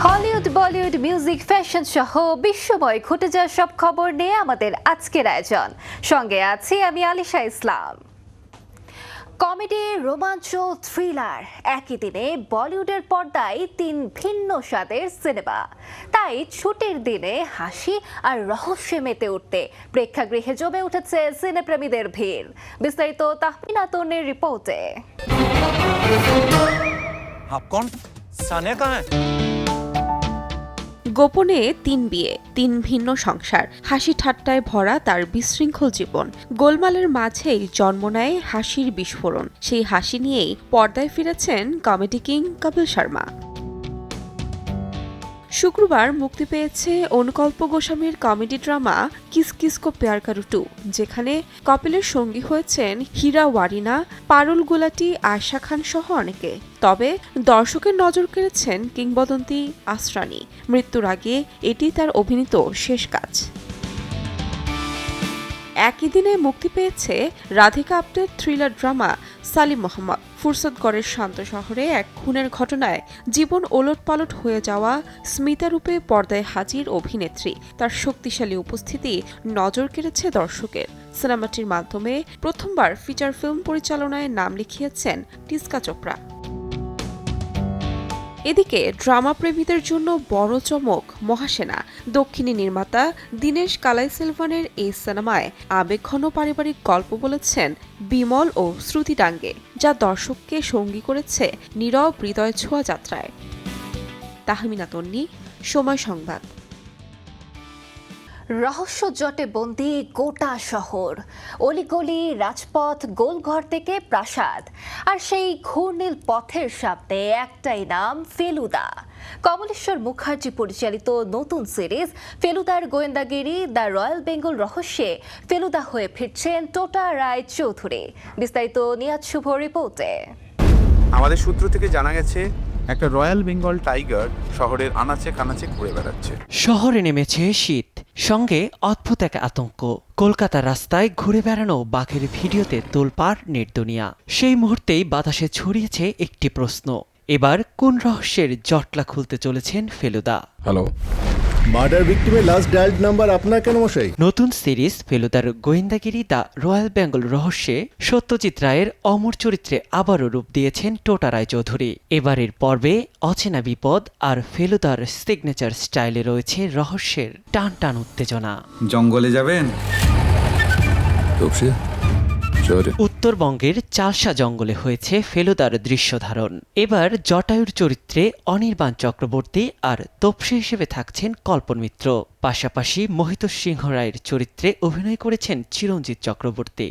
Hollywood, Bollywood, music, fashion সহ বিশ্বময় ঘটে যাওয়া সব খবর নিয়ে আমাদের আজকের আয়োজন। সঙ্গে আছি আমি আলিশা ইসলাম। কমেডি, রোমাঞ্চ, থ্রিলার, একই দিনে বলিউডের পর্দায় তিন ভিন্ন স্বাদের সিনেমা। তাই ছুটির দিনে হাসি আর রহস্যে মেতে উঠতে প্রেক্ষাগৃহে জমে উঠেছে সিনেপ্রেমীদের ভিড়। বিস্তারিত তাহমিনা তন্নির রিপোর্টে। গোপনে তিন বিয়ে, তিন ভিন্ন সংসার, হাসি ঠাট্টায় ভরা তার বিশৃঙ্খল জীবন। গোলমালের মাঝেই জন্ম নেয় হাসির বিস্ফোরণ। সেই হাসি নিয়েই পর্দায় ফিরেছেন কমেডি কিং কপিল শর্মা। শুক্রবার মুক্তি পেয়েছে অনুকল্প গোস্বামীর কমেডি ড্রামা কিস কিস কো প্যার করো 2, যেখানে কপিলের সঙ্গী হয়েছেন হীরা ওয়ারিনা, পারুল গুলাটি, আয়শা খান সহ অনেকে। তবে দর্শকের নজর কেড়েছেন কিংবদন্তি আসরানি। মৃত্যুর আগে এটি তার অভিনীত শেষ কাজ। একই দিনে মুক্তি পেয়েছে রাধিকা আপ্তের থ্রিলার ড্রামা সালিম মোহাম্মদ। ফুরসতগড়ের শান্ত শহরে এক খুনের ঘটনায় জীবন ওলটপালট হয়ে যাওয়া স্মিতা রূপে পর্দায় হাজির অভিনেত্রী। তার শক্তিশালী উপস্থিতি নজর কেড়েছে দর্শকের। সিনেমাটির মাধ্যমে প্রথমবার ফিচার ফিল্ম পরিচালনায় নাম লিখিয়েছেন টিস্কা চোপড়া। এদিকে ড্রামা প্রেমীদের জন্য বড় চমক মহাসেনা। দক্ষিণী নির্মাতা দীনেশ কালাইসেলভানের এই সিনেমায় আবেগঘন পারিবারিক গল্প বলেছেন বিমল ও শ্রুতি ডাঙ্গে, যা দর্শককে সঙ্গী করেছে নীরব হৃদয় ছোঁয়া যাত্রায়। তাহমিনা তন্নি, সময় সংবাদ। রহস্য জটে বন্দি গোটা শহর, অলিগলি, রাজপথ, গোলঘর থেকে প্রাসাদ, আর সেই ঘূর্ণিল পথের সামনে একটাই নাম, ফেলুদা। কমলেশ্বর মুখার্জি পরিচালিত নতুন সিরিজ ফেলুদার গোয়েন্দাগিরি দ্য রয়্যাল বেঙ্গল রহস্যে ফেলুদা হয়ে ফিরছেন টোটা রায় চৌধুরী। বিস্তারিত নিয়াজ শুভ রিপোর্টে। আমাদের সূত্র থেকে জানা গেছে একটা রয়্যাল বেঙ্গল টাইগার শহরের আনাচে কানাচে ঘুরে বেড়াচ্ছে। শহরে নেমেছে শীত, সঙ্গে অদ্ভুত এক আতঙ্ক। কলকাতার রাস্তায় ঘুরে বেড়ানো বাঘের ভিডিওতে তোলপাড় নেটদুনিয়া। সেই মুহূর্তেই বাতাসে ছড়িয়েছে একটি প্রশ্ন, এবার কোন রহস্যের জটলা খুলতে চলেছেন ফেলুদা? হ্যালো, মার্ডার ভিক্টিমের লাস্ট ডায়ালড নাম্বার আপনার কেন মশাই? নতুন সিরিজ ফেলুদার গোয়েন্দাগিরি দ্য রয়্যাল বেঙ্গল রহস্যে সত্যজিৎ রায়ের অমর চরিত্রে আবারও রূপ দিয়েছেন টোটা রায় চৌধুরী। এবারের পর্বে অচেনা বিপদ আর ফেলুদার সিগনেচার স্টাইলে রয়েছে রহস্যের টান টান উত্তেজনা। জঙ্গলে যাবেন? উত্তরবঙ্গের চালসা জঙ্গলে হয়েছে ফেলুদার দৃশ্যধারণ। এবার জটায়ুর চরিত্রে অনির্বাণ চক্রবর্তী আর তপসী হিসেবে থাকছেন কল্পন মিত্র। পাশাপাশি মোহিত সিংহ রায়ের চরিত্রে অভিনয় করেছেন চিরঞ্জিত চক্রবর্তী।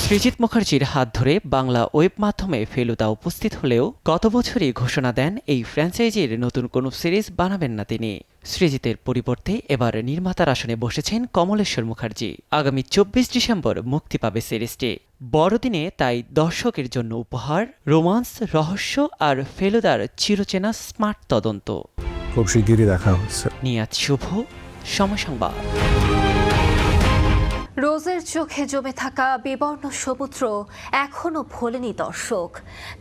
সৃজিত মুখার্জির হাত ধরে বাংলা ওয়েব মাধ্যমে ফেলুদা উপস্থিত হলেও গত বছরই ঘোষণা দেন এই ফ্র্যাঞ্চাইজির নতুন কোনো সিরিজ বানাবেন না তিনি। সৃজিতের পরিবর্তে এবার নির্মাতার আসনে বসেছেন কমলেশ্বর মুখার্জি। আগামী 24 ডিসেম্বর মুক্তি পাবে সিরিজটি। বড়দিনে তাই দর্শকের জন্য উপহার রোমান্স, রহস্য আর ফেলুদার চিরচেনা স্মার্ট তদন্ত। খুব শিগগিরই দেখা হচ্ছে। নিয়াজ শুভ, সময় সংবাদ। রোজের চোখে জমে থাকা বিবর্ণ সমুদ্র এখনো ভোলেনি দর্শক।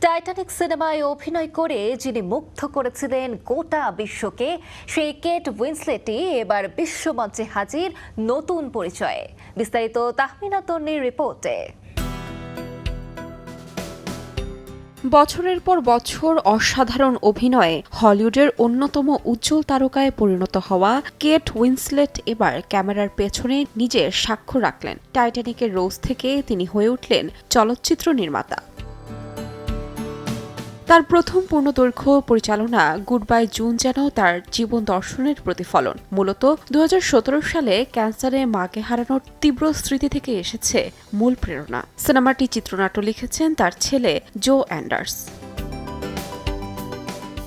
টাইটানিক সিনেমায় অভিনয় করে যিনি মুগ্ধ করেছিলেন গোটা বিশ্বকে, সেই কেট উইন্সলেটই এবার বিশ্বমঞ্চে হাজির নতুন পরিচয়ে। বিস্তারিত তাহমিনা তন্নির রিপোর্টে। বছরের পর বছর অসাধারণ অভিনয়ে হলিউডের অন্যতম উজ্জ্বল তারকায় পরিণত হওয়া কেট উইন্সলেট এবার ক্যামেরার পেছনে নিজের সাক্ষ্য রাখলেন। টাইটানিকের রোজ থেকে তিনি হয়ে উঠলেন চলচ্চিত্র নির্মাতা। তার প্রথম পূর্ণদৈর্ঘ্য পরিচালনা গুড বাই জুন যেন তার জীবন দর্শনের প্রতিফলন। মূলত 2017 সালে ক্যান্সারে মাকে হারানোর তীব্র স্মৃতি থেকে এসেছে মূল প্রেরণা। সিনেমাটি চিত্রনাট্য লিখেছেন তার ছেলে জো অ্যান্ডার্স।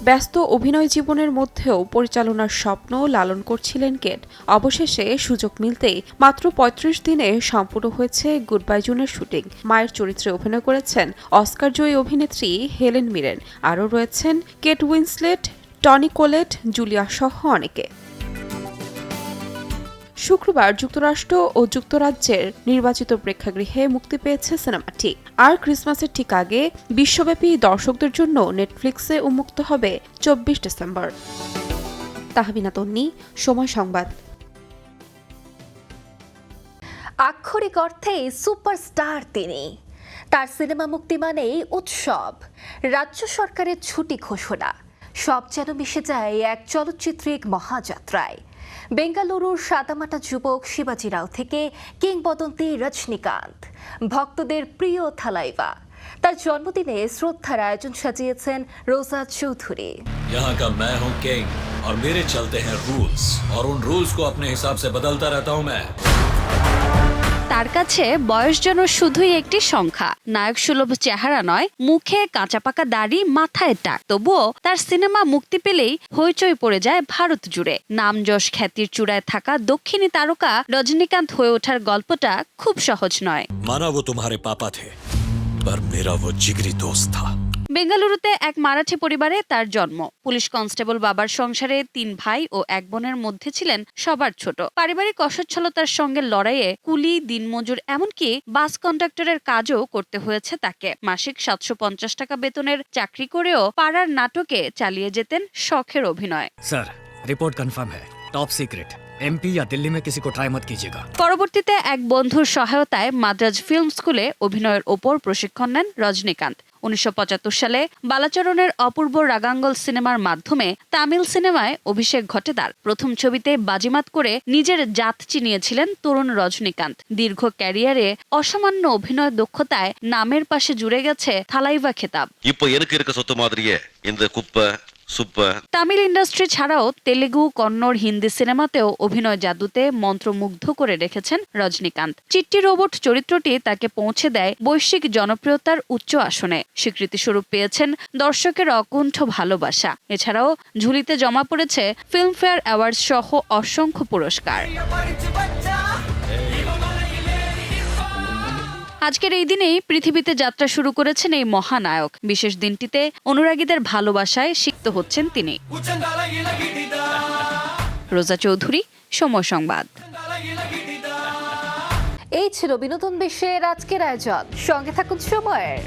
ব্যস্ত অভিনয় জীবনের মধ্যেও পরিচালনার স্বপ্ন লালন করছিলেন কেট। অবশেষে সুযোগ মিলতেই মাত্র 35 দিনে সম্পূর্ণ হয়েছে গুড বাই জুনের শুটিং। মায়ের চরিত্রে অভিনয় করেছেন অস্কার জয়ী অভিনেত্রী হেলেন মিরেন। আরও রয়েছেন কেট উইন্সলেট, টনি কোলেট, জুলিয়া সহ অনেকে। শুক্রবার যুক্তরাষ্ট্র ও যুক্তরাজ্যের নির্বাচিত প্রেক্ষাগৃহে মুক্তি পেয়েছে সিনেমাটি। আর ক্রিসমাসের ঠিক আগে বিশ্বব্যাপী দর্শকদের জন্য নেটফ্লিক্সে উন্মুক্ত হবে 24 ডিসেম্বর। তাহমিনা তন্নি, সময় সংবাদ। আক্ষরিক অর্থেই সুপারস্টার তিনি। তার সিনেমা মুক্তি মানেই উৎসব, রাজ্য সরকারের ছুটি ঘোষণা, সব যেন মিশে যায় এক চলচ্চিত্রিক মহাযাত্রায়। বেঙ্গালুরুর সাদামাটা যুবক শিবাজি রাও থেকে কিংবদন্তি রজনীকান্ত, ভক্তদের প্রিয় থালাইভা। তার জন্মদিনে শ্রদ্ধার আয়োজন সাজিয়েছেন রোজা চৌধুরী। यहाँ का मैं हूँ किंग और मेरे चलते हैं रूल्स और उन रूल्स को अपने हिसाब से बदलता रहता हूँ मैं। তার কাছে বয়স যেন শুধুই একটি সংখ্যা। নায়ক সুলভ চেহারা নয়, মুখে কাঁচা পাকা দাড়ি, মাথায় টাক। তবুও তার সিনেমা মুক্তি পেলেই হইচই পড়ে যায় ভারত জুড়ে। নাম যশ খ্যাতির চূড়ায় থাকা দক্ষিণী তারকা রজনীকান্ত হয়ে ওঠার গল্পটা খুব সহজ নয়। माना वो तुम्हारे पापा थे पर मेरा वो जिगरी दोस्त था। বেঙ্গালুরুতে এক মারাঠি পরিবারে তার জন্ম। পুলিশ কনস্টেবল বাবার সংসারে 3 ভাই ও 1 বোনের মধ্যে ছিলেন সবার ছোট। পারিবারিক অসচ্ছলতার সঙ্গে লড়াইয়ে কুলি, দিনমজুর, এমনকি বাস কন্ডাক্টরের কাজও করতে হয়েছে তাকে। মাসিক 750 টাকা বেতনের চাকরি করেও পাড়ার নাটকে চালিয়ে যেতেন শখের অভিনয়। सर रिपोर्ट कंफर्म है, टॉप सीक्रेट। एमपी या दिल्ली में किसी को ट्राई मत कीजिएगा। পরবর্তীতে এক বন্ধুর সহায়তায় মাদ্রাজ ফিল্ম স্কুলে অভিনয়ের ওপর প্রশিক্ষণ নেন রজনীকান্ত। 1975 সালে বালাচরণের অপূর্ব রাগাঙ্গল সিনেমার মাধ্যমে তামিল সিনেমায় অভিষেক ঘটে তার। প্রথম ছবিতে বাজিমাত করে নিজের জাত চিনিয়েছিলেন তরুণ রজনীকান্ত। দীর্ঘ ক্যারিয়ারে অসামান্য অভিনয় দক্ষতায় নামের পাশে জুড়ে গেছে থালাইভা খেতাব। இப்போ எனக்கு இருக்க சொத்து மாதிரியே இந்த குப்பை সুপার। তামিল ইন্ডাস্ট্রি ছাড়াও তেলেগু, কন্নড়, হিন্দি সিনেমাতেও অভিনয় জাদুতে মন্ত্রমুগ্ধ করে রেখেছেন রজনীকান্ত। চিট্টি রোবট চরিত্রটি তাকে পৌঁছে দেয় বৈশ্বিক জনপ্রিয়তার উচ্চ আসনে। স্বীকৃতিস্বরূপ পেয়েছেন দর্শকের অকুণ্ঠ ভালোবাসা। এছাড়াও ঝুলিতে জমা পড়েছে ফিল্মফেয়ার অ্যাওয়ার্ডস সহ অসংখ্য পুরস্কার। আজকের এই দিনেই পৃথিবীতে যাত্রা শুরু করেছেন এই মহানায়ক। বিশেষ দিনটিতে অনুরাগীদের ভালোবাসায় সিক্ত হচ্ছেন তিনি। রোজা চৌধুরী, সময় সংবাদ। এই ছিল বিনোদন বিশ্বের আজকের আয়োজন। সঙ্গে থাকুন সময়ের।